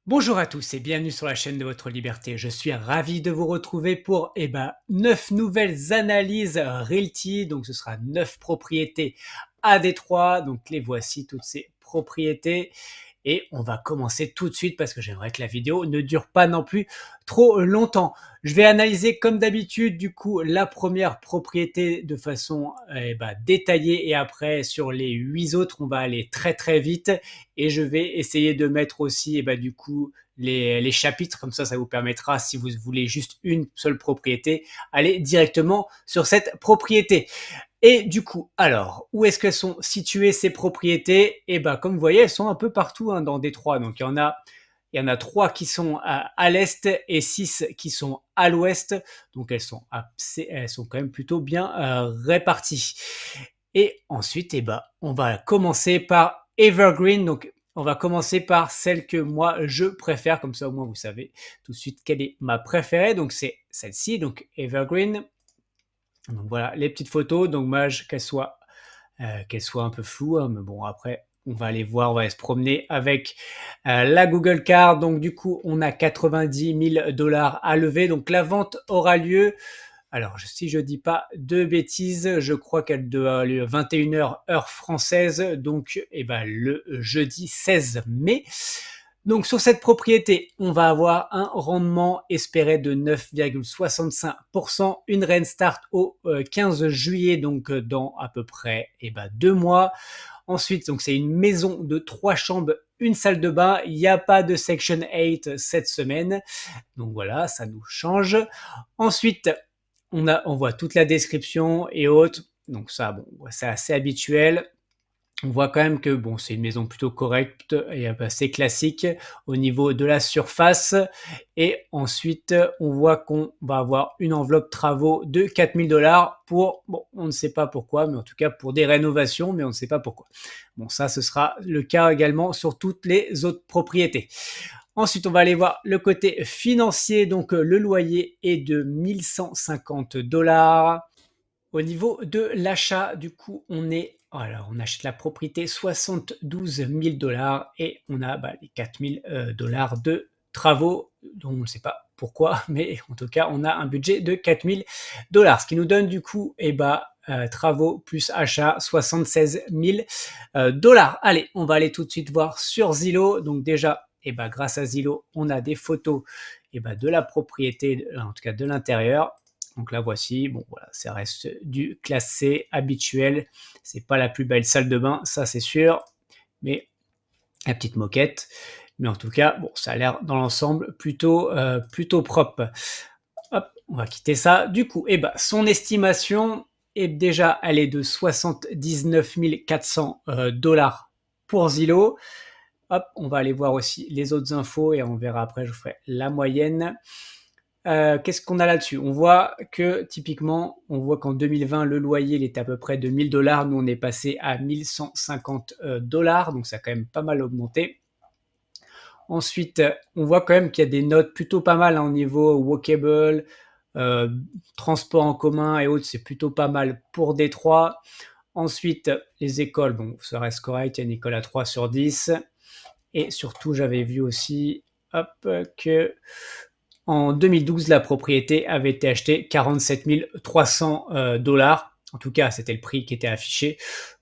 Bonjour à tous et bienvenue sur la chaîne de votre liberté. Je suis ravi de vous retrouver pour 9 nouvelles analyses Realty. Donc ce sera 9 propriétés à Détroit. Donc les voici toutes ces propriétés. Et on va commencer tout de suite parce que j'aimerais que la vidéo ne dure pas non plus trop longtemps. Je vais analyser comme d'habitude du coup la première propriété de façon détaillée et après sur les 8 autres on va aller très très vite et je vais essayer de mettre aussi du coup les chapitres, comme ça vous permettra, si vous voulez juste une seule propriété, aller directement sur cette propriété. Et du coup, alors, où est-ce qu'elles sont situées ces propriétés? Et comme vous voyez, elles sont un peu partout dans Détroit. Donc il y en a 3 qui sont à l'est et 6 qui sont à l'ouest. Donc elles sont quand même plutôt bien réparties. Et ensuite, on va commencer par Evergreen. Donc on va commencer par celle que moi je préfère, comme ça au moins vous savez tout de suite quelle est ma préférée. Donc c'est celle-ci, donc Evergreen. Donc voilà les petites photos. Donc dommage qu'elles soient un peu floues, hein, mais bon après on va aller voir, on va aller se promener avec la Google Card. Donc du coup on a 90 000 $ à lever. Donc la vente aura lieu. Alors, si je dis pas de bêtises, je crois qu'elle doit avoir lieu 21h heure française, donc le jeudi 16 mai. Donc sur cette propriété, on va avoir un rendement espéré de 9,65%, une rain start au 15 juillet, donc dans à peu près 2 mois. Ensuite, donc c'est une maison de 3 chambres, une salle de bain. Il n'y a pas de Section 8 cette semaine. Donc voilà, ça nous change. Ensuite, on voit toute la description et autres. Donc ça, bon, c'est assez habituel. On voit quand même que bon, c'est une maison plutôt correcte et assez classique au niveau de la surface. Et ensuite, on voit qu'on va avoir une enveloppe travaux de 4 000 $ pour, bon, on ne sait pas pourquoi, mais en tout cas pour des rénovations, mais on ne sait pas pourquoi. Bon, ça, ce sera le cas également sur toutes les autres propriétés. Ensuite, on va aller voir le côté financier. Donc, le loyer est de 1150 $. Au niveau de l'achat, du coup, on achète la propriété 72 000 $ et on a les 4 000 $ de travaux, dont on ne sait pas pourquoi, mais en tout cas, on a un budget de 4 000 $, ce qui nous donne du coup, travaux plus achat 76 000 $. Allez, on va aller tout de suite voir sur Zillow. Donc déjà, grâce à Zillow, on a des photos de la propriété, en tout cas de l'intérieur. Donc là, voici, bon voilà, ça reste du classé habituel. C'est pas la plus belle salle de bain, ça c'est sûr, mais la petite moquette. Mais en tout cas, bon, ça a l'air dans l'ensemble plutôt propre. Hop, on va quitter ça. Du coup, son estimation est déjà, elle est de 79 400 $ pour Zillow. Hop, on va aller voir aussi les autres infos et on verra après, je vous ferai la moyenne. Qu'est-ce qu'on a là-dessus? On voit que typiquement, on voit qu'en 2020, le loyer il était à peu près de 1000 $. Nous, on est passé à 1150 $, donc ça a quand même pas mal augmenté. Ensuite, on voit quand même qu'il y a des notes plutôt pas mal au niveau walkable, transport en commun et autres, c'est plutôt pas mal pour Détroit. Ensuite, les écoles, bon, ça reste correct, il y a une école à 3 sur 10. Et surtout, j'avais vu aussi que en 2012, la propriété avait été achetée 47 300 $. En tout cas, c'était le prix qui était affiché.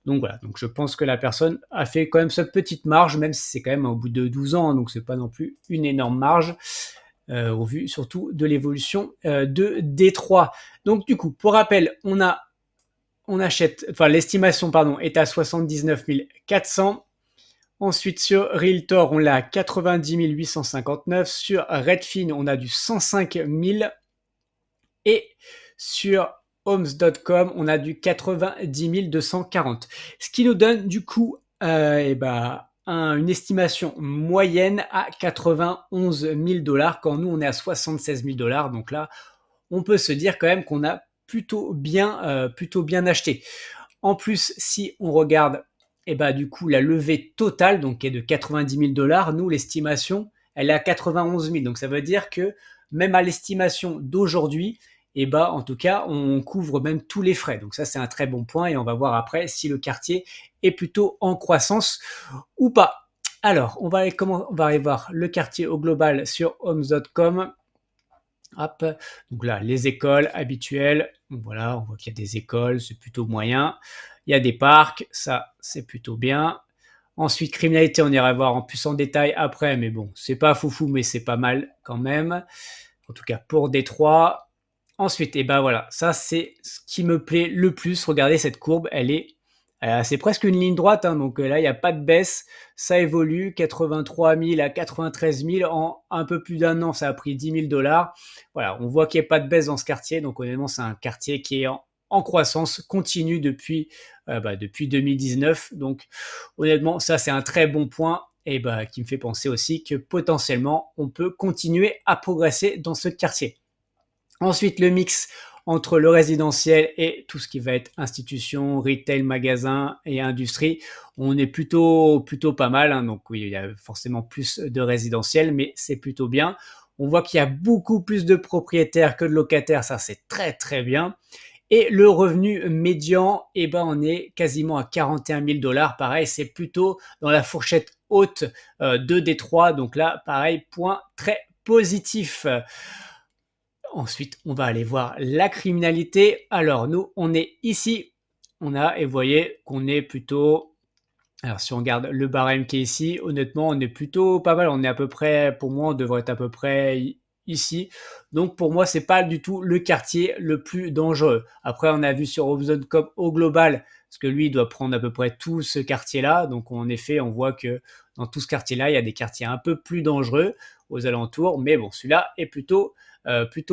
Donc voilà, donc je pense que la personne a fait quand même sa petite marge, même si c'est quand même au bout de 12 ans, donc c'est pas non plus une énorme marge, au vu surtout de l'évolution de Détroit. Donc du coup, pour rappel, l'estimation est à 79 400. Ensuite, sur Realtor, on l'a à 90 859. Sur Redfin, on a du 105 000. Et sur Homes.com, on a du 90 240. Ce qui nous donne du coup une estimation moyenne à 91 000 $ quand nous on est à 76 000 $. Donc là, on peut se dire quand même qu'on a plutôt bien acheté. En plus, si on regarde du coup la levée totale, donc qui est de 90 000 $, nous l'estimation, elle est à 91 000. Donc ça veut dire que même à l'estimation d'aujourd'hui, en tout cas, on couvre même tous les frais. Donc ça, c'est un très bon point et on va voir après si le quartier est plutôt en croissance ou pas. Alors, on va aller voir le quartier au global sur homes.com. Hop, donc là, les écoles habituelles, donc voilà, on voit qu'il y a des écoles, c'est plutôt moyen. Il y a des parcs, ça, c'est plutôt bien. Ensuite, criminalité, on ira voir en plus en détail après, mais bon, c'est pas foufou, mais c'est pas mal quand même. En tout cas, pour Détroit. Ensuite, et ben voilà, ça c'est ce qui me plaît le plus. Regardez cette courbe, c'est presque une ligne droite, hein, donc là, il n'y a pas de baisse. Ça évolue, 83 000 à 93 000 en un peu plus d'un an, ça a pris 10 000 dollars. Voilà, on voit qu'il n'y a pas de baisse dans ce quartier, donc honnêtement, c'est un quartier qui est en croissance continue depuis 2019. Donc honnêtement, ça c'est un très bon point et qui me fait penser aussi que potentiellement, on peut continuer à progresser dans ce quartier. Ensuite, le mix entre le résidentiel et tout ce qui va être institution, retail, magasin et industrie, on est plutôt pas mal, hein. Donc oui, il y a forcément plus de résidentiel, mais c'est plutôt bien. On voit qu'il y a beaucoup plus de propriétaires que de locataires, ça c'est très très bien. Et le revenu médian, on est quasiment à 41 000 dollars. Pareil, c'est plutôt dans la fourchette haute de Détroit. Donc là, pareil, point très positif. Ensuite, on va aller voir la criminalité. Alors, nous, on est ici. Et vous voyez qu'on est plutôt. Alors, si on regarde le barème qui est ici, honnêtement, on est plutôt pas mal. On est à peu près, pour moi, on devrait être à peu près ici. Donc, pour moi, c'est pas du tout le quartier le plus dangereux. Après, on a vu sur Homes.com au global, parce que lui, il doit prendre à peu près tout ce quartier-là. Donc, en effet, on voit que dans tout ce quartier-là, il y a des quartiers un peu plus dangereux aux alentours. Mais bon, celui-là est plutôt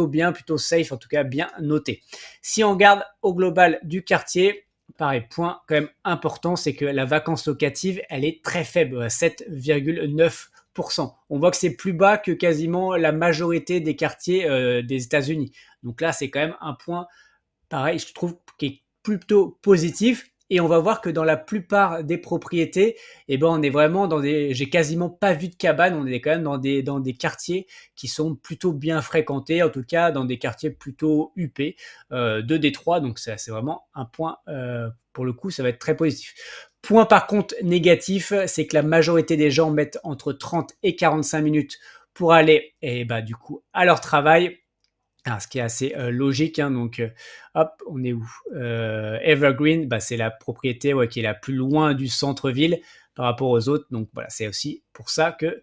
bien, plutôt safe, en tout cas bien noté. Si on regarde au global du quartier, pareil, point quand même important, c'est que la vacance locative, elle est très faible, à 7,9%. On voit que c'est plus bas que quasiment la majorité des quartiers des États-Unis. Donc là, c'est quand même un point, pareil, je trouve, qui est plutôt positif. Et on va voir que dans la plupart des propriétés, on est vraiment j'ai quasiment pas vu de cabane. On est quand même dans des quartiers qui sont plutôt bien fréquentés, en tout cas dans des quartiers plutôt huppés de Détroit. Donc c'est vraiment un point, pour le coup, ça va être très positif. Point par contre négatif, c'est que la majorité des gens mettent entre 30 et 45 minutes pour aller, du coup, à leur travail. Alors, ce qui est assez logique, hein, donc hop, on est où? Evergreen, c'est la propriété qui est la plus loin du centre-ville par rapport aux autres. Donc voilà, c'est aussi pour ça que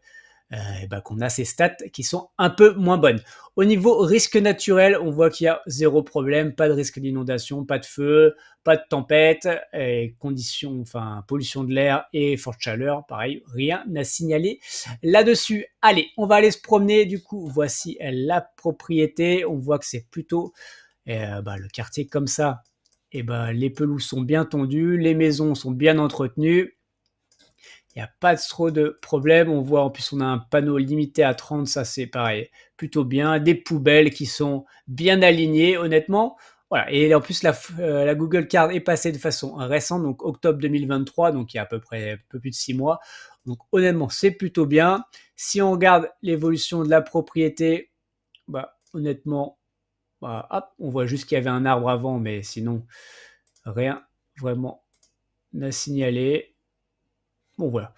qu'on a ces stats qui sont un peu moins bonnes. Au niveau risque naturel, on voit qu'il y a zéro problème, pas de risque d'inondation, pas de feu, pas de tempête, et conditions, pollution de l'air et forte chaleur, pareil, rien à signaler là-dessus. Allez, on va aller se promener. Du coup, voici la propriété. On voit que c'est plutôt le quartier comme ça. Les pelouses sont bien tondues, les maisons sont bien entretenues. Il n'y a pas trop de problème. On voit en plus, on a un panneau limité à 30, ça c'est pareil, plutôt bien. Des poubelles qui sont bien alignées, honnêtement. Voilà. Et en plus, la Google Card est passée de façon récente, donc octobre 2023, donc il y a à peu près un peu plus de 6 mois. Donc honnêtement, c'est plutôt bien. Si on regarde l'évolution de la propriété, honnêtement, hop, on voit juste qu'il y avait un arbre avant, mais sinon, rien vraiment à signaler. Bon, voilà.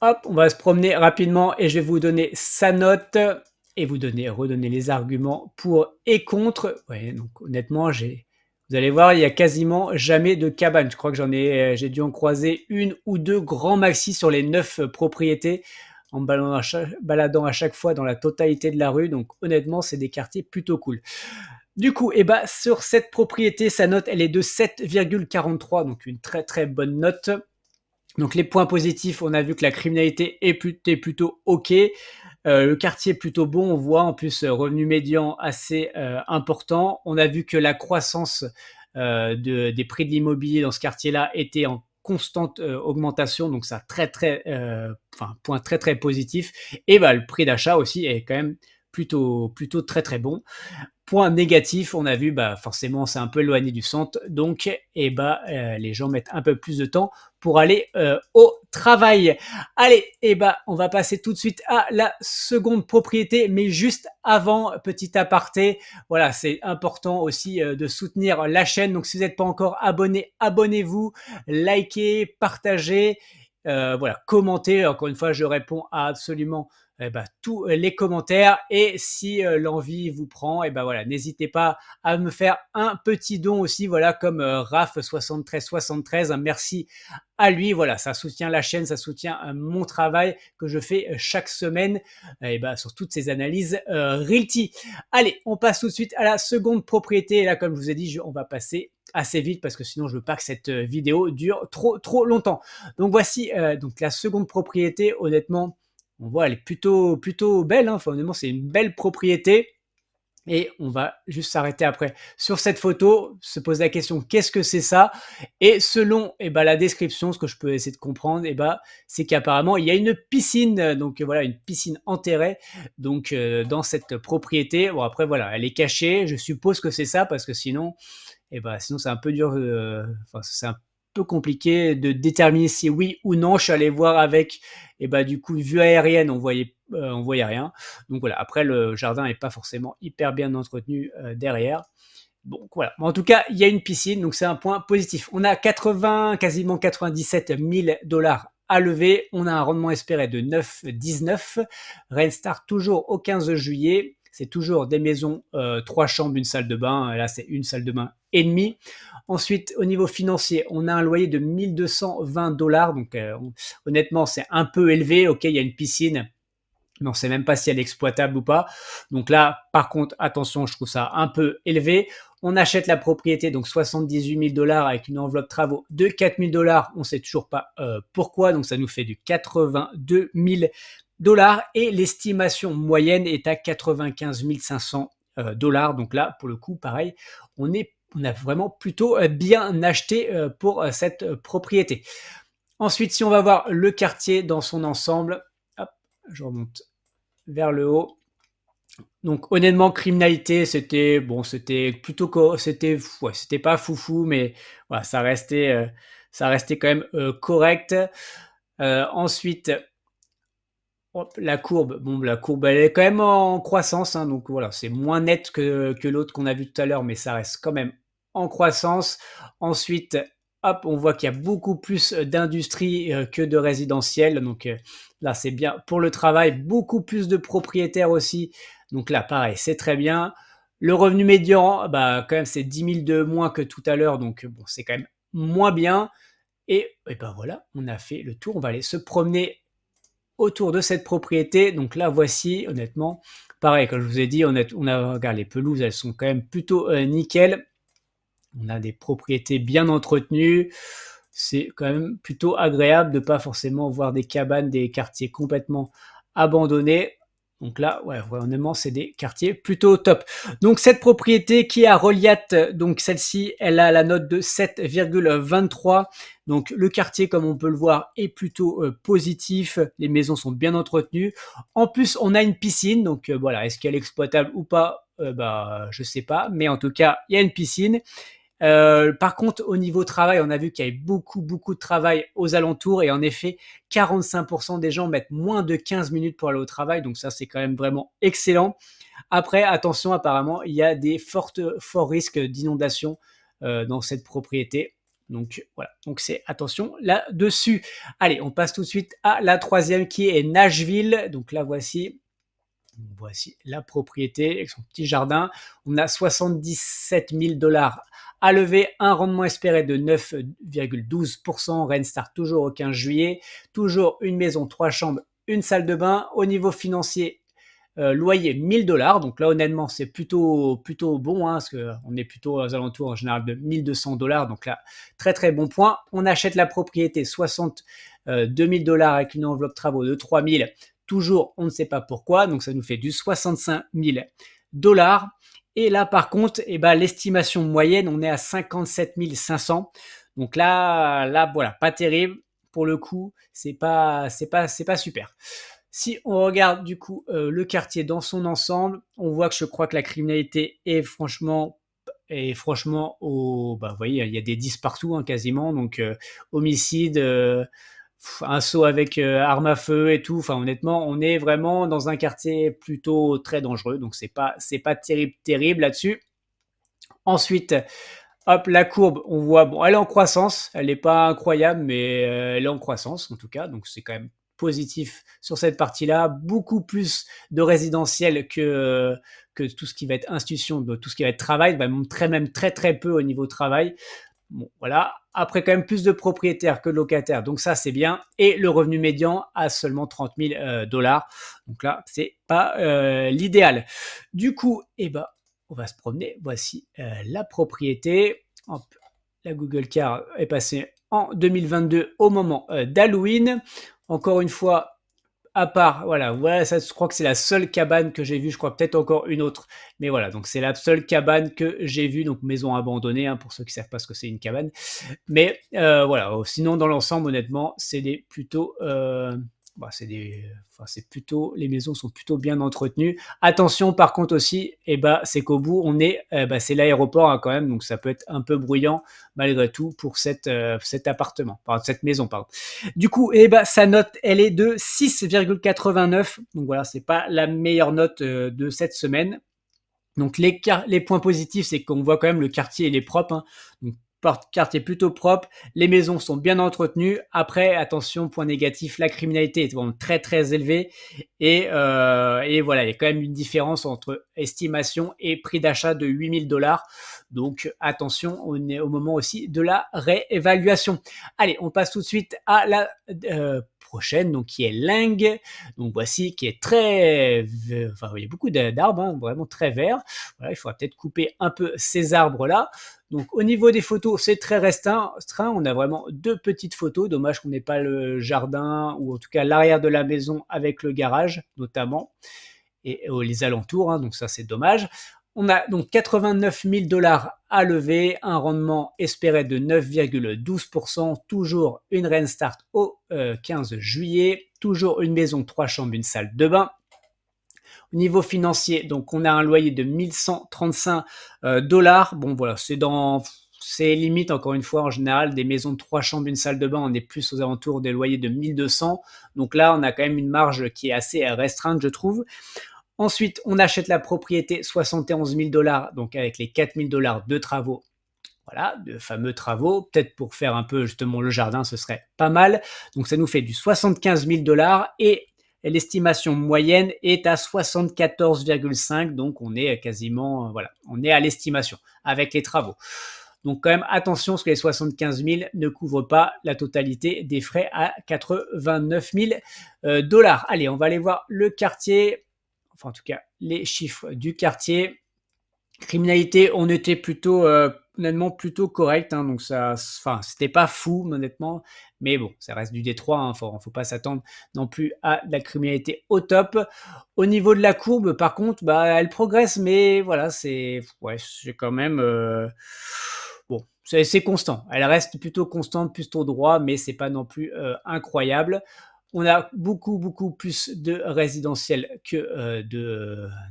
Hop, on va se promener rapidement et je vais vous donner sa note et redonner les arguments pour et contre. Ouais, donc honnêtement, vous allez voir, il y a quasiment jamais de cabane. Je crois que j'ai dû en croiser une ou deux grands maxi sur les 9 propriétés en baladant à chaque fois dans la totalité de la rue. Donc honnêtement, c'est des quartiers plutôt cool. Du coup, sur cette propriété, sa note, elle est de 7,43, donc une très très bonne note. Donc les points positifs, on a vu que la criminalité est plutôt ok. Le quartier est plutôt bon, on voit en plus revenu médian assez important. On a vu que la croissance des prix de l'immobilier dans ce quartier-là était en constante augmentation, donc ça point très très positif. Et le prix d'achat aussi est quand même plutôt très très bon. Point négatif, on a vu, forcément, c'est un peu éloigné du centre, donc, les gens mettent un peu plus de temps pour aller au travail. Allez, on va passer tout de suite à la seconde propriété, mais juste avant, petit aparté, voilà, c'est important aussi de soutenir la chaîne. Donc, si vous n'êtes pas encore abonné, abonnez-vous, likez, partagez. voilà, commentez. Encore une fois, je réponds à absolument tous les commentaires et si l'envie vous prend, et ben voilà, n'hésitez pas à me faire un petit don aussi, voilà, comme Raph7373, merci à lui, voilà, ça soutient la chaîne, ça soutient mon travail que je fais chaque semaine et ben, sur toutes ces analyses Realty. Allez, on passe tout de suite à la seconde propriété et là, comme je vous ai dit, on va passer assez vite parce que sinon je veux pas que cette vidéo dure trop longtemps. Donc voici donc la seconde propriété. Honnêtement, on voit elle est plutôt belle, hein. Enfin, honnêtement, c'est une belle propriété. Et on va juste s'arrêter après sur cette photo, se poser la question qu'est-ce que c'est ça? Et selon la description, ce que je peux essayer de comprendre, c'est qu'apparemment il y a une piscine, donc voilà, une piscine enterrée donc dans cette propriété. Bon après voilà, elle est cachée, je suppose que c'est ça parce que sinon sinon c'est un peu dur, enfin c'est un peu compliqué de déterminer si oui ou non. Je suis allé voir avec du coup vue aérienne, on voyait rien. Donc voilà, après le jardin est pas forcément hyper bien entretenu derrière. Donc voilà, en tout cas, il y a une piscine, donc c'est un point positif. On a quasiment 97 000 dollars à lever. On a un rendement espéré de 9,19. Restart toujours au 15 juillet. C'est toujours des maisons, 3 chambres, une salle de bain. Là, c'est une salle de bain et demie. Ensuite, au niveau financier, on a un loyer de 1220 dollars. Donc, honnêtement, c'est un peu élevé. Ok, il y a une piscine, mais on ne sait même pas si elle est exploitable ou pas. Donc là, par contre, attention, je trouve ça un peu élevé. On achète la propriété, donc 78 000 dollars avec une enveloppe travaux de 4 000 dollars. On ne sait toujours pas pourquoi, donc ça nous fait du 82 000 dollars et l'estimation moyenne est à 95 500 dollars. Donc là, pour le coup, pareil, on a vraiment plutôt bien acheté pour cette propriété. Ensuite, si on va voir le quartier dans son ensemble, hop, je remonte vers le haut. Donc honnêtement, criminalité, c'était plutôt c'était pas foufou, mais voilà, ça restait quand même correct. Ensuite, hop, la courbe, elle est quand même en croissance, hein, donc voilà, c'est moins net que l'autre qu'on a vu tout à l'heure, mais ça reste quand même en croissance. Ensuite, hop, on voit qu'il y a beaucoup plus d'industrie que de résidentiel, donc là, c'est bien pour le travail, beaucoup plus de propriétaires aussi, donc là, pareil, c'est très bien. Le revenu médian, quand même, c'est 10 000 de moins que tout à l'heure, donc bon, c'est quand même moins bien. Et voilà, on a fait le tour, on va aller se promener autour de cette propriété. Donc là, voici, honnêtement, pareil, comme je vous ai dit, regarde, les pelouses, elles sont quand même plutôt nickel. On a des propriétés bien entretenues. C'est quand même plutôt agréable de pas forcément voir des cabanes, des quartiers complètement abandonnés. Donc là, ouais, honnêtement, c'est des quartiers plutôt top. Donc cette propriété qui est à Roliat, donc celle-ci, elle a la note de 7,23. Donc le quartier, comme on peut le voir, est plutôt positif. Les maisons sont bien entretenues. En plus, on a une piscine. Donc voilà, est-ce qu'elle est exploitable ou pas? Je sais pas. Mais en tout cas, il y a une piscine. Par contre, au niveau travail, on a vu qu'il y avait beaucoup de travail aux alentours et en effet, 45% des gens mettent moins de 15 minutes pour aller au travail, donc ça, c'est quand même vraiment excellent. Après, attention, apparemment, il y a des forts risques d'inondation dans cette propriété. Donc voilà, donc c'est attention là-dessus. Allez, on passe tout de suite à la troisième qui est Nashville. Donc là, voici la propriété avec son petit jardin. On a 77 000 dollars à lever, un rendement espéré de 9,12%. Rennes start toujours au 15 juillet. Toujours une maison, 3 chambres, une salle de bain. Au niveau financier, loyer 1000 dollars. Donc là, honnêtement, c'est plutôt bon, hein, parce qu'on est plutôt aux alentours en général de 1200 dollars. Donc là, très bon point. On achète la propriété 62 000 dollars avec une enveloppe travaux de 3 000. Toujours, on ne sait pas pourquoi. Donc ça nous fait du 65 000 dollars. Et là, par contre, l'estimation moyenne, on est à 57 500. Donc là, voilà, pas terrible. Pour le coup, c'est pas super. Si on regarde du coup le quartier dans son ensemble, on voit que je crois que la criminalité est franchement vous voyez, il y a des 10 partout hein, quasiment, donc homicide, un saut avec arme à feu et tout. Enfin, honnêtement, on est vraiment dans un quartier plutôt très dangereux, donc c'est pas terrible là-dessus. Ensuite, Hop, la courbe, on voit, bon, elle est en croissance, elle n'est pas incroyable, mais elle est en croissance en tout cas, donc c'est quand même positif sur cette partie-là. Beaucoup plus de résidentiel que tout ce qui va être institution, de tout ce qui va être travail, va montrer même très très peu au niveau travail. Bon, voilà. Après, quand même plus de propriétaires que de locataires, donc ça, c'est bien. Et le revenu médian à seulement 30 000 dollars. Donc là, c'est pas l'idéal. Du coup, eh ben, on va se promener. Voici la propriété. Hop, la Google Car est passée en 2022 au moment d'Halloween. Encore une fois, à part, voilà, ouais, ça, je crois que c'est la seule cabane que j'ai vue. Je crois peut-être encore une autre. Mais voilà, donc c'est la seule cabane que j'ai vue. Donc maison abandonnée, hein, pour ceux qui ne savent pas ce que c'est une cabane. Mais voilà, sinon dans l'ensemble, honnêtement, c'est des plutôt, bah, c'est plutôt, les maisons sont plutôt bien entretenues. Attention, par contre aussi, et bah, c'est qu'au bout, on est, bah, c'est l'aéroport hein, quand même, donc ça peut être un peu bruyant malgré tout pour cet appartement, enfin, cette maison, pardon. Du coup, et bah, sa note, elle est de 6,89. Donc voilà, c'est pas la meilleure note de cette semaine. Donc les points positifs, c'est qu'on voit quand même le quartier, il est propre. Hein. Donc, quartier plutôt propre, les maisons sont bien entretenues. Après, attention, point négatif, la criminalité est vraiment très très élevée. Et voilà, il y a quand même une différence entre estimation et prix d'achat de 8 000 dollars. Donc attention, on est au moment aussi de la réévaluation. Allez, on passe tout de suite à la prochaine, donc qui est Lang. Donc voici, qui est très, enfin il y a beaucoup d'arbres, hein, vraiment très verts. Voilà, il faudra peut-être couper un peu ces arbres-là. Donc au niveau des photos, c'est très restreint. On a vraiment deux petites photos. Dommage qu'on n'ait pas le jardin ou en tout cas l'arrière de la maison avec le garage notamment et les alentours. Hein, donc ça c'est dommage. On a donc 89 000 dollars à lever, un rendement espéré de 9,12%, toujours une rain start au 15 juillet, toujours une maison 3 chambres, une salle de bain. Au niveau financier, donc on a un loyer de 1135 dollars. Bon voilà, c'est limite encore une fois en général des maisons de 3 chambres, une salle de bain, on est plus aux alentours des loyers de 1200. Donc là, on a quand même une marge qui est assez restreinte, je trouve. Ensuite, on achète la propriété 71 000 dollars, donc avec les 4 000 dollars de travaux. Voilà, de fameux travaux. Peut-être pour faire un peu justement le jardin, ce serait pas mal. Donc ça nous fait du 75 000 dollars et l'estimation moyenne est à 74,5. Donc on est quasiment, voilà, on est à l'estimation avec les travaux. Donc quand même attention, parce que les 75 000 ne couvrent pas la totalité des frais à 89 000 dollars. Allez, on va aller voir le quartier, enfin en tout cas les chiffres du quartier. Criminalité, on était plutôt, honnêtement plutôt correct, hein, donc ça, enfin c'était pas fou honnêtement, mais bon, ça reste du Détroit, hein, faut pas s'attendre non plus à de la criminalité au top. Au niveau de la courbe, par contre, bah, elle progresse, mais voilà, c'est quand même, bon, c'est constant. Elle reste plutôt constante, plutôt droit, mais c'est pas non plus incroyable. On a beaucoup plus de résidentiels que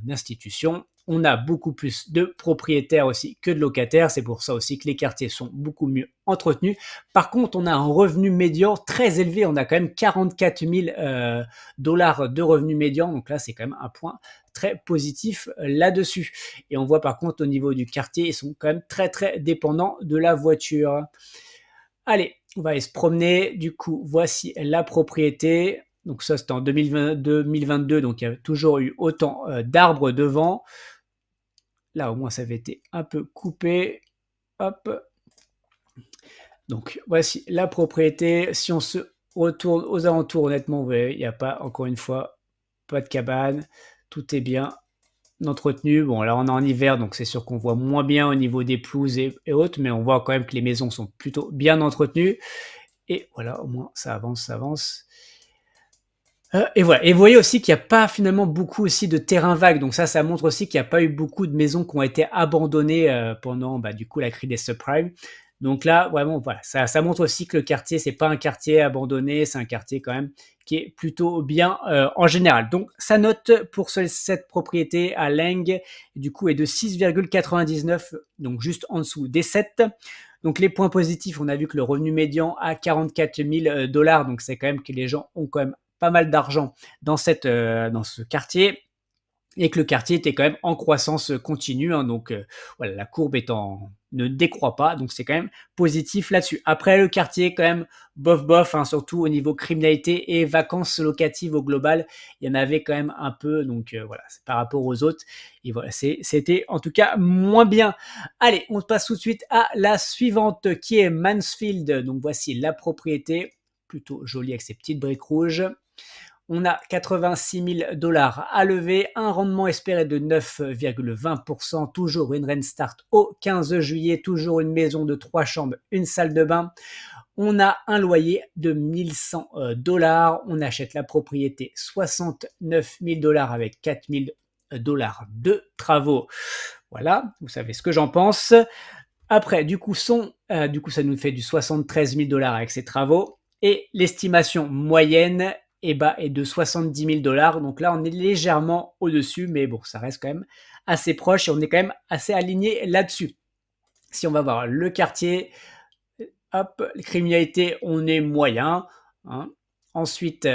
d'institutions. On a beaucoup plus de propriétaires aussi que de locataires. C'est pour ça aussi que les quartiers sont beaucoup mieux entretenus. Par contre, on a un revenu médian très élevé. On a quand même 44 000 dollars de revenu médian. Donc là, c'est quand même un point très positif là-dessus. Et on voit par contre au niveau du quartier, ils sont quand même très dépendants de la voiture. Allez, on va aller se promener. Du coup, voici la propriété. Donc ça, c'était en 2022, donc il y a toujours eu autant d'arbres devant. Là, au moins, ça avait été un peu coupé. Hop. Donc, voici la propriété. Si on se retourne aux alentours, honnêtement, vous voyez, il n'y a pas, encore une fois, pas de cabane. Tout est bien entretenu. Bon, là, on est en hiver, donc c'est sûr qu'on voit moins bien au niveau des pelouses et autres, mais on voit quand même que les maisons sont plutôt bien entretenues. Et voilà, au moins, ça avance, ça avance. Et voilà. Et vous voyez aussi qu'il n'y a pas finalement beaucoup aussi de terrains vagues. Donc ça montre aussi qu'il n'y a pas eu beaucoup de maisons qui ont été abandonnées pendant bah, du coup la crise des subprimes. Donc là, vraiment, voilà, ça montre aussi que le quartier, c'est pas un quartier abandonné, c'est un quartier quand même qui est plutôt bien en général. Donc sa note pour cette propriété à Lang, du coup, est de 6,99, donc juste en dessous des 7. Donc les points positifs, on a vu que le revenu médian à 44 000 dollars, donc c'est quand même que les gens ont quand même pas mal d'argent dans ce quartier. et que le quartier était quand même en croissance continue, hein, donc voilà, la courbe ne décroît pas, donc c'est quand même positif là-dessus. Après le quartier quand même bof bof, hein, surtout au niveau criminalité et vacances locatives au global, il y en avait quand même un peu, donc voilà, c'est par rapport aux autres et voilà, c'était en tout cas moins bien. Allez, on passe tout de suite à la suivante qui est Mansfield, donc voici la propriété, plutôt jolie avec ses petites briques rouges. On a 86 000 $ à lever, un rendement espéré de 9,20%, toujours une rent start au 15 juillet, toujours une maison de 3 chambres, une salle de bain. On a un loyer de 1100 $. On achète la propriété 69 000 $ avec 4 000 $ de travaux. Voilà, vous savez ce que j'en pense. Après, du coup, ça nous fait du 73 000 $ avec ces travaux. Et l'estimation moyenne est de 70 000 $. Donc là, on est légèrement au-dessus, mais bon, ça reste quand même assez proche et on est quand même assez aligné là-dessus. Si on va voir le quartier, hop, criminalité, on est moyen, hein. Ensuite,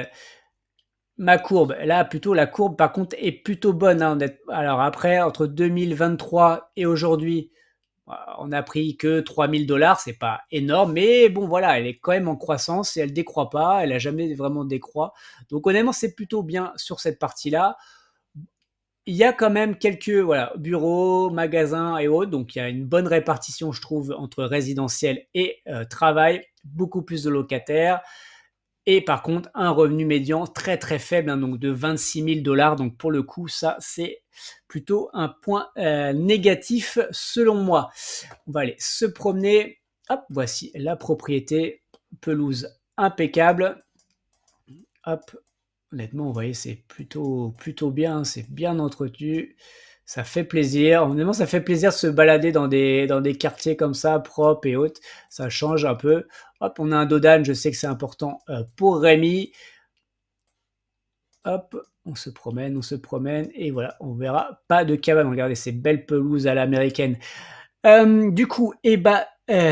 ma courbe, là, plutôt la courbe, par contre, est plutôt bonne, hein. Alors après, entre 2023 et aujourd'hui, on a pris que 3 000 $, c'est pas énorme, mais bon, voilà, elle est quand même en croissance et elle décroît pas, elle a jamais vraiment décroît. Donc honnêtement, c'est plutôt bien sur cette partie-là. Il y a quand même quelques voilà, bureaux, magasins et autres, donc il y a une bonne répartition, je trouve, entre résidentiel et travail, beaucoup plus de locataires. Et par contre, un revenu médian très très faible, hein, donc de 26 000 $. Donc pour le coup, ça, c'est plutôt un point négatif selon moi. On va aller se promener. Hop, voici la propriété. Pelouse impeccable. Hop, honnêtement, vous voyez, c'est plutôt bien. C'est bien entretenu. Ça fait plaisir. Honnêtement, ça fait plaisir de se balader dans des quartiers comme ça, propres et autres. Ça change un peu. Hop, on a un dodan. Je sais que c'est important pour Rémi. Hop, on se promène. Et voilà, on verra pas de cabane. Regardez ces belles pelouses à l'américaine. Du coup,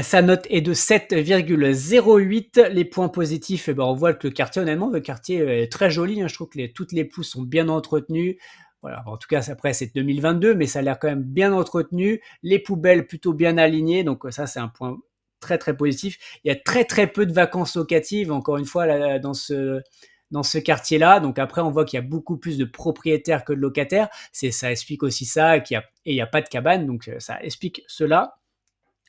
sa note est de 7,08. Les points positifs, on voit que le quartier, honnêtement, le quartier est très joli, hein. Je trouve que toutes les pousses sont bien entretenues. Voilà, en tout cas, après, c'est 2022, mais ça a l'air quand même bien entretenu. Les poubelles plutôt bien alignées, donc ça, c'est un point très, très positif. Il y a très, très peu de vacances locatives, encore une fois, là, dans ce quartier-là. Donc après, on voit qu'il y a beaucoup plus de propriétaires que de locataires. Ça explique aussi ça, et il n'y a pas de cabane, donc ça explique cela.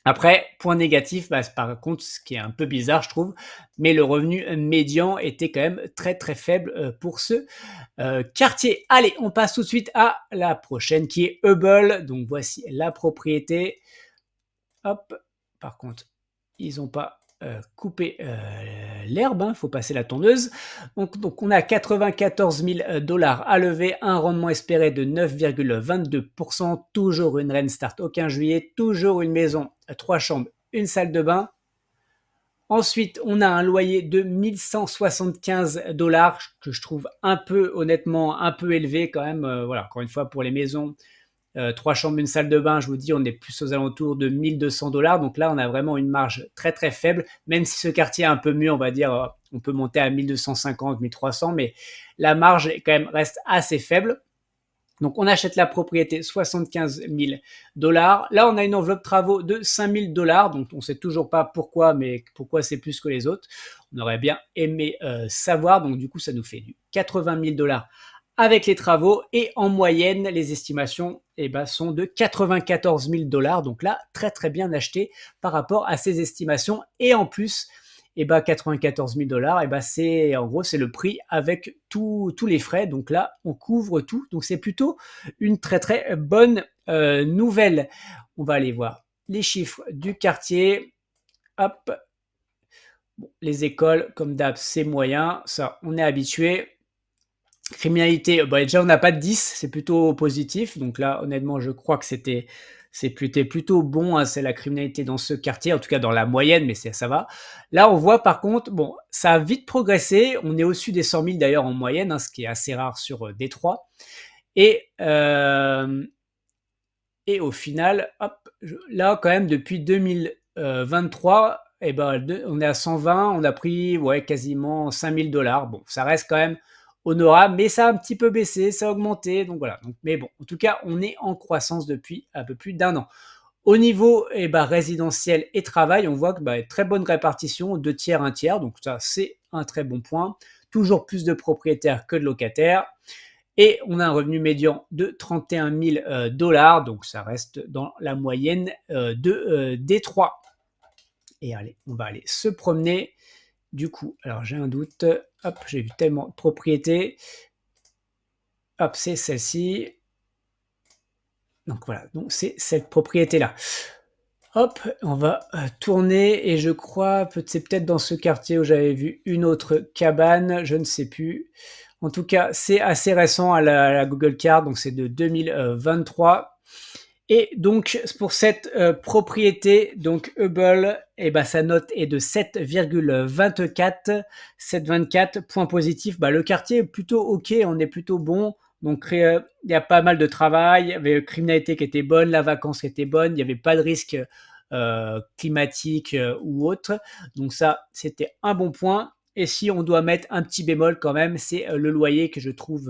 Après, point négatif, par contre, ce qui est un peu bizarre, je trouve, mais le revenu médian était quand même très très faible pour ce quartier. Allez, on passe tout de suite à la prochaine qui est Hubble. Donc voici la propriété. Hop, par contre, ils n'ont pas coupé l'herbe, il faut passer la tondeuse. Donc on a 94 000 $ à lever, un rendement espéré de 9,22%, toujours une rent start au 15 juillet, toujours une maison, 3 chambres, une salle de bain. Ensuite, on a un loyer de 1175 $ que je trouve honnêtement, un peu élevé quand même. Voilà, encore une fois, pour les maisons, 3 chambres, une salle de bain, je vous dis, on est plus aux alentours de 1200 $. Donc là, on a vraiment une marge très très faible, même si ce quartier est un peu mieux, on va dire, on peut monter à 1250, 1300, mais la marge reste assez faible. Donc on achète la propriété 75 000 $. Là, on a une enveloppe travaux de 5 000 $. Donc on ne sait toujours pas pourquoi, mais pourquoi c'est plus que les autres. On aurait bien aimé savoir. Donc du coup, ça nous fait du 80 000 $ avec les travaux. Et en moyenne, les estimations sont de 94 000 $. Donc là, très très bien acheté par rapport à ces estimations. Et en plus, 94 000 $, c'est le prix avec tous les frais. Donc là, on couvre tout. Donc c'est plutôt une très très bonne nouvelle. On va aller voir les chiffres du quartier. Hop. Bon, les écoles, comme d'hab, c'est moyen. Ça, on est habitué. Criminalité, déjà on n'a pas de 10, c'est plutôt positif. Donc là, honnêtement, je crois que c'était plutôt bon, hein, c'est la criminalité dans ce quartier, en tout cas dans la moyenne, mais ça va. Là, on voit par contre, bon, ça a vite progressé. On est au-dessus des 100 000 d'ailleurs en moyenne, hein, ce qui est assez rare sur Détroit. Et, et au final, hop, là quand même depuis 2023, on est à 120, on a pris quasiment 5 000 $. Bon, ça reste quand même Honora, mais ça a un petit peu baissé, ça a augmenté, donc voilà. Donc, mais bon, en tout cas, on est en croissance depuis un peu plus d'1 an. Au niveau résidentiel et travail, on voit que très bonne répartition, 2 tiers, 1 tiers, donc ça c'est un très bon point. Toujours plus de propriétaires que de locataires. Et on a un revenu médian de 31 000 $, donc ça reste dans la moyenne de Détroit. Et allez, on va aller se promener. Du coup, alors j'ai un doute. Hop, j'ai vu tellement de propriétés. Hop, c'est celle-ci. Donc voilà, donc c'est cette propriété-là. Hop, on va tourner et je crois, c'est peut-être dans ce quartier où j'avais vu une autre cabane, je ne sais plus. En tout cas, c'est assez récent à la Google Card, donc c'est de 2023. Et donc pour cette propriété, donc Hubble, sa note est de 7,24. 7,24, point positif. Le quartier est plutôt ok, on est plutôt bon. Donc il y a pas mal de travail, il y avait la criminalité qui était bonne, la vacance qui était bonne, il n'y avait pas de risque climatique ou autre. Donc ça, c'était un bon point. Et si on doit mettre un petit bémol quand même, c'est le loyer que je trouve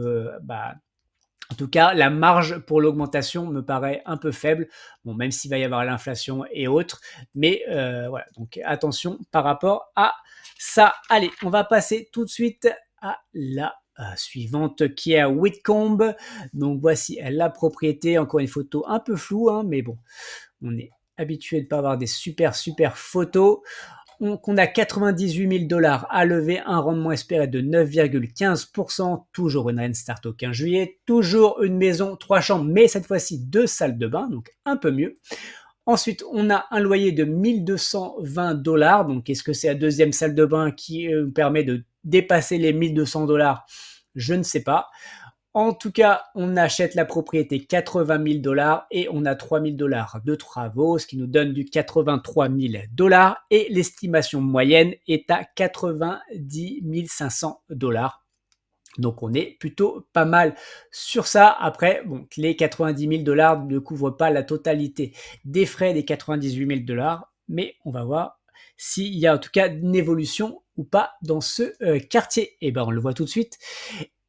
en tout cas, la marge pour l'augmentation me paraît un peu faible, bon, même s'il va y avoir l'inflation et autres, mais voilà, donc attention par rapport à ça. Allez, on va passer tout de suite à la suivante qui est à Whitcomb. Donc voici la propriété, encore une photo un peu floue, hein, mais bon, on est habitué de ne pas avoir des super photos. On a 98 000 $ à lever, un rendement espéré de 9,15%, toujours une Rentstart au 15 juillet, toujours une maison 3 chambres, mais cette fois-ci 2 salles de bain, donc un peu mieux. Ensuite, on a un loyer de 1 220 $, donc est-ce que c'est la deuxième salle de bain qui permet de dépasser les 1 200 $? Je ne sais pas. En tout cas, on achète la propriété 80 000 $ et on a 3 000 $ de travaux, ce qui nous donne du 83 000 $ et l'estimation moyenne est à 90 500 $. Donc on est plutôt pas mal sur ça. Après, bon, les 90 000 $ ne couvrent pas la totalité des frais des 98 000 $, mais on va voir s'il y a en tout cas une évolution ou pas dans ce quartier. Et on le voit tout de suite.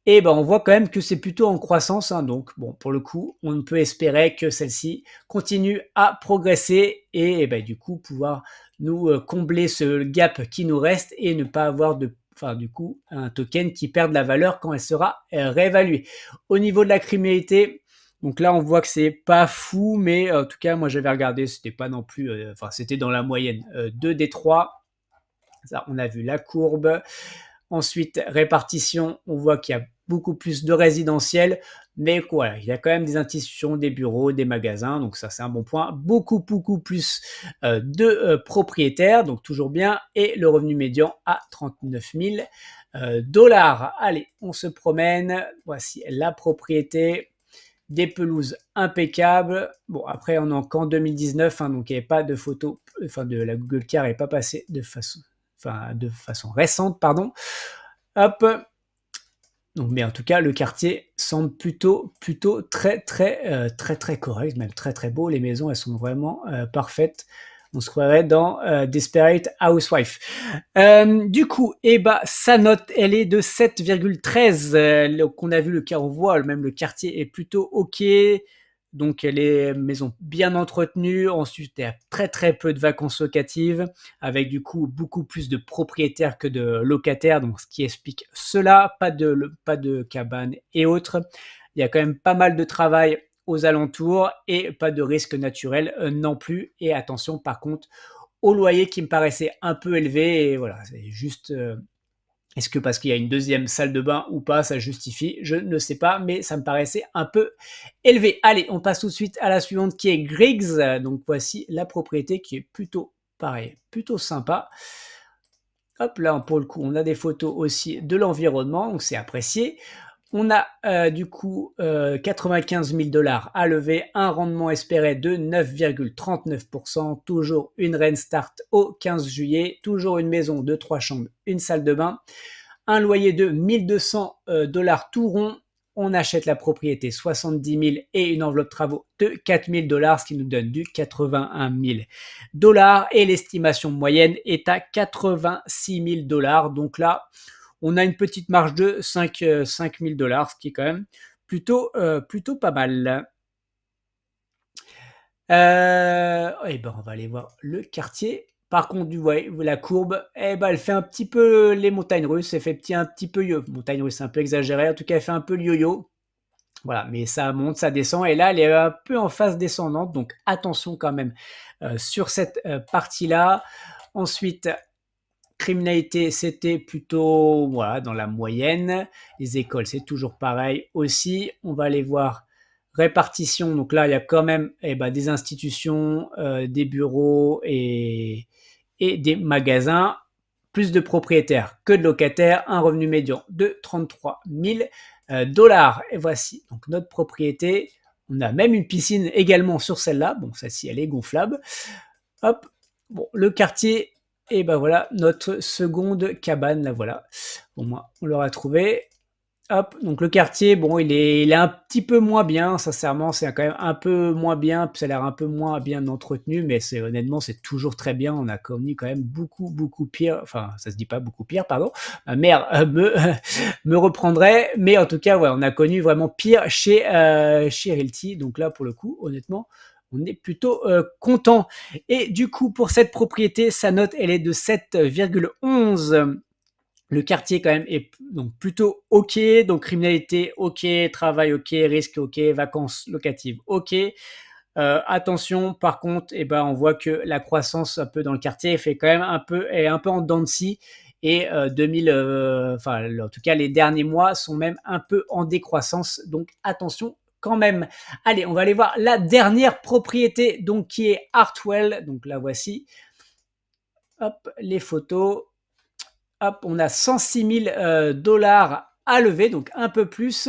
Et on voit quand même que c'est plutôt en croissance, hein, donc bon, pour le coup, on peut espérer que celle-ci continue à progresser et du coup pouvoir nous combler ce gap qui nous reste et ne pas avoir du coup un token qui perd de la valeur quand elle sera réévaluée. Au niveau de la criminalité, donc là on voit que c'est pas fou, mais en tout cas moi j'avais regardé, c'était pas non plus, c'était dans la moyenne de Détroit. Ça, on a vu la courbe. Ensuite, répartition, on voit qu'il y a beaucoup plus de résidentiels, mais voilà, il y a quand même des institutions, des bureaux, des magasins, donc ça c'est un bon point. Beaucoup plus de propriétaires, donc toujours bien, et le revenu médian à 39 000 $. Allez, on se promène, voici la propriété. Des pelouses impeccables. Bon, après, on est en 2019, hein, donc il n'y avait pas de photos, de la Google Car n'est pas passée de façon récente, pardon. Hop. Donc, mais en tout cas, le quartier semble plutôt très correct, même très beau. Les maisons, elles sont vraiment parfaites. On se croirait dans Desperate Housewife. Du coup, sa note, elle est de 7,13. On a vu on voit même le quartier est plutôt ok. Donc les maisons bien entretenues. Ensuite, il y a très peu de vacances locatives, avec du coup beaucoup plus de propriétaires que de locataires, donc ce qui explique cela. Pas de cabanes et autres. Il y a quand même pas mal de travail aux alentours et pas de risque naturel non plus. Et attention par contre au loyer qui me paraissait un peu élevé. Et voilà, c'est juste... est-ce que parce qu'il y a une deuxième salle de bain ou pas, ça justifie? Je ne sais pas, mais ça me paraissait un peu élevé. Allez, on passe tout de suite à la suivante qui est Griggs. Donc voici la propriété qui est plutôt pareil, plutôt sympa. Hop là, pour le coup, on a des photos aussi de l'environnement, donc c'est apprécié. On a du coup 95 000 $ à lever, un rendement espéré de 9,39%, toujours une Rentstart au 15 juillet, toujours une maison de 3 chambres, une salle de bain, un loyer de 1 200 $ tout rond. On achète la propriété 70 000 et une enveloppe travaux de 4 000 $, ce qui nous donne du 81 000 $ et l'estimation moyenne est à 86 000 $. Donc là, On a une petite marge de 5 000 $, ce qui est quand même plutôt pas mal. Et ben, on va aller voir le quartier. Par contre, du ouais, la courbe, eh ben, elle fait un petit peu les montagnes russes, elle fait un petit peu montagne russe, c'est un peu exagéré, en tout cas, elle fait un peu le yo-yo. Voilà, mais ça monte, ça descend et là, elle est un peu en phase descendante, donc attention quand même, sur cette, partie-là. Ensuite, criminalité, c'était plutôt, voilà, dans la moyenne. Les écoles, c'est toujours pareil aussi. On va aller voir répartition. Donc là, il y a quand même des institutions, des bureaux et des magasins, plus de propriétaires que de locataires, un revenu médian de 33 000 $. Et voici donc notre propriété. On a même une piscine également sur celle-là. Bon, celle-ci, elle est gonflable. Hop, bon, le quartier, et ben voilà, notre seconde cabane, la voilà. Au moins, on l'aura trouvé. Hop, donc le quartier, bon, il est un petit peu moins bien, sincèrement, c'est quand même un peu moins bien, puis ça a l'air un peu moins bien entretenu, mais c'est honnêtement, c'est toujours très bien. On a connu quand même beaucoup pire, enfin, ça se dit pas beaucoup pire, pardon. Ma mère me reprendrait, mais en tout cas, ouais, on a connu vraiment pire chez Realty. Donc là, pour le coup, honnêtement, on est plutôt content. Et du coup, pour cette propriété, sa note, elle est de 7,11. Le quartier quand même est donc plutôt ok, donc criminalité ok, travail ok, risque ok, vacances locatives ok. Attention, par contre, on voit que la croissance un peu dans le quartier fait quand même est un peu en dents de scie. Et 2000, enfin, en tout cas, les derniers mois sont même un peu en décroissance. Donc attention quand même. Allez, on va aller voir la dernière propriété, donc qui est Hartwell. Donc la voici. Hop, les photos. Hop, on a 106 000 $ à lever, donc un peu plus.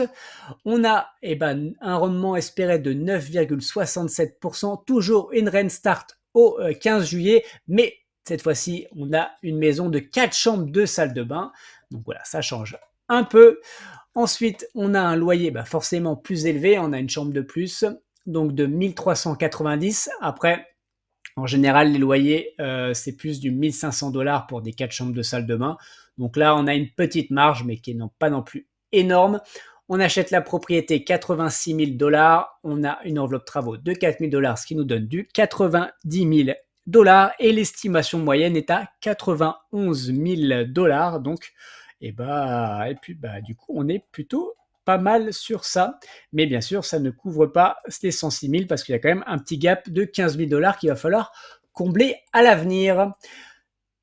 On a un rendement espéré de 9,67%, toujours une rain start au 15 juillet, mais cette fois-ci, on a une maison de 4 chambres, 2 salles de bain. Donc voilà, ça change un peu. Ensuite, on a un loyer forcément plus élevé, on a une chambre de plus, donc de 1390. Après, en général, les loyers, c'est plus du 1500 $ pour des 4 chambres de salle de bain. Donc là, on a une petite marge, mais qui n'est pas non plus énorme. On achète la propriété 86 000 $. On a une enveloppe travaux de 4 000 $, ce qui nous donne du 90 000 $. Et l'estimation moyenne est à 91 000 $. Donc, et puis, du coup, on est plutôt pas mal sur ça. Mais bien sûr, ça ne couvre pas les 106 000 parce qu'il y a quand même un petit gap de 15 000 $ qu'il va falloir combler à l'avenir.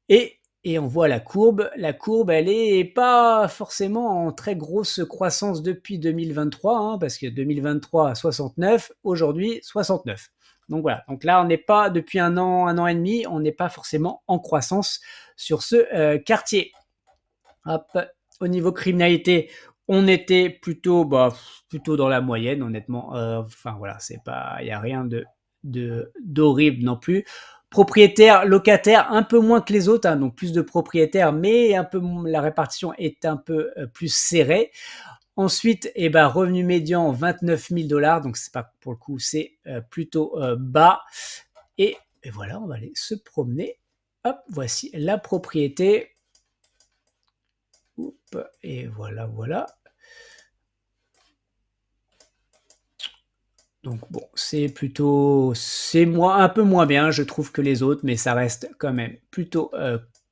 Et on voit la courbe. La courbe, elle est pas forcément en très grosse croissance depuis 2023, hein, parce que 2023 69, aujourd'hui 69. Donc voilà. Donc là, on n'est pas depuis un an et demi, on n'est pas forcément en croissance sur ce quartier. Hop. Au niveau criminalité, on était plutôt dans la moyenne, honnêtement. Enfin voilà, c'est pas, il y a rien d'horrible non plus. Propriétaire, locataire, un peu moins que les autres, hein, donc plus de propriétaires, mais la répartition est un peu plus serrée. Ensuite, revenu médian 29 000 $, donc c'est pas pour le coup, c'est plutôt bas. Et voilà, on va aller se promener. Hop, voici la propriété. Et voilà. Donc bon, c'est un peu moins bien, je trouve, que les autres, mais ça reste quand même plutôt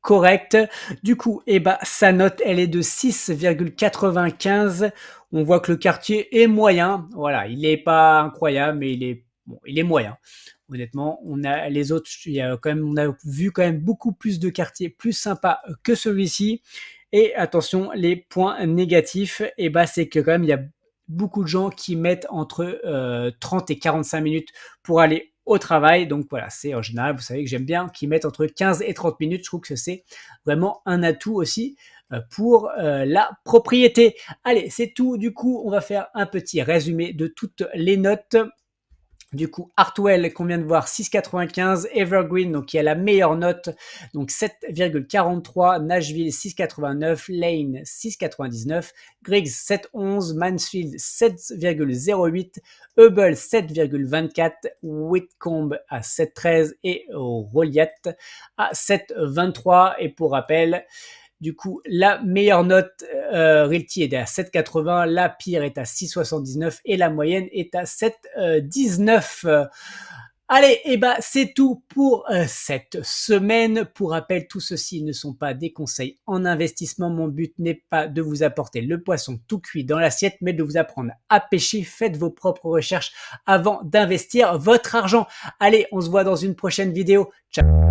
correct. Du coup, sa note, elle est de 6,95. On voit que le quartier est moyen. Voilà, il n'est pas incroyable, mais il est moyen. Honnêtement, on a les autres, on a vu quand même beaucoup plus de quartiers plus sympas que celui-ci. Et attention, les points négatifs, c'est que quand même il y a beaucoup de gens qui mettent entre 30 et 45 minutes pour aller au travail. Donc voilà, c'est en général, vous savez que j'aime bien qu'ils mettent entre 15 et 30 minutes. Je trouve que c'est vraiment un atout aussi pour la propriété. Allez, c'est tout. Du coup, on va faire un petit résumé de toutes les notes. Du coup, Hartwell, qu'on vient de voir, 6,95. Evergreen, donc qui a la meilleure note, donc 7,43. Nashville, 6,89. Lane, 6,99. Griggs, 7,11. Mansfield, 7,08. Hubble, 7,24. Whitcomb à 7,13. Et Roliette à 7,23. Et pour rappel, Du coup, la meilleure note Realty est à 7,80, la pire est à 6,79 et la moyenne est à 7,19. Allez, et bah c'est tout pour cette semaine. Pour rappel, tout ceci ne sont pas des conseils en investissement. Mon but n'est pas de vous apporter le poisson tout cuit dans l'assiette, mais de vous apprendre à pêcher. Faites vos propres recherches avant d'investir votre argent. Allez, on se voit dans une prochaine vidéo. Ciao.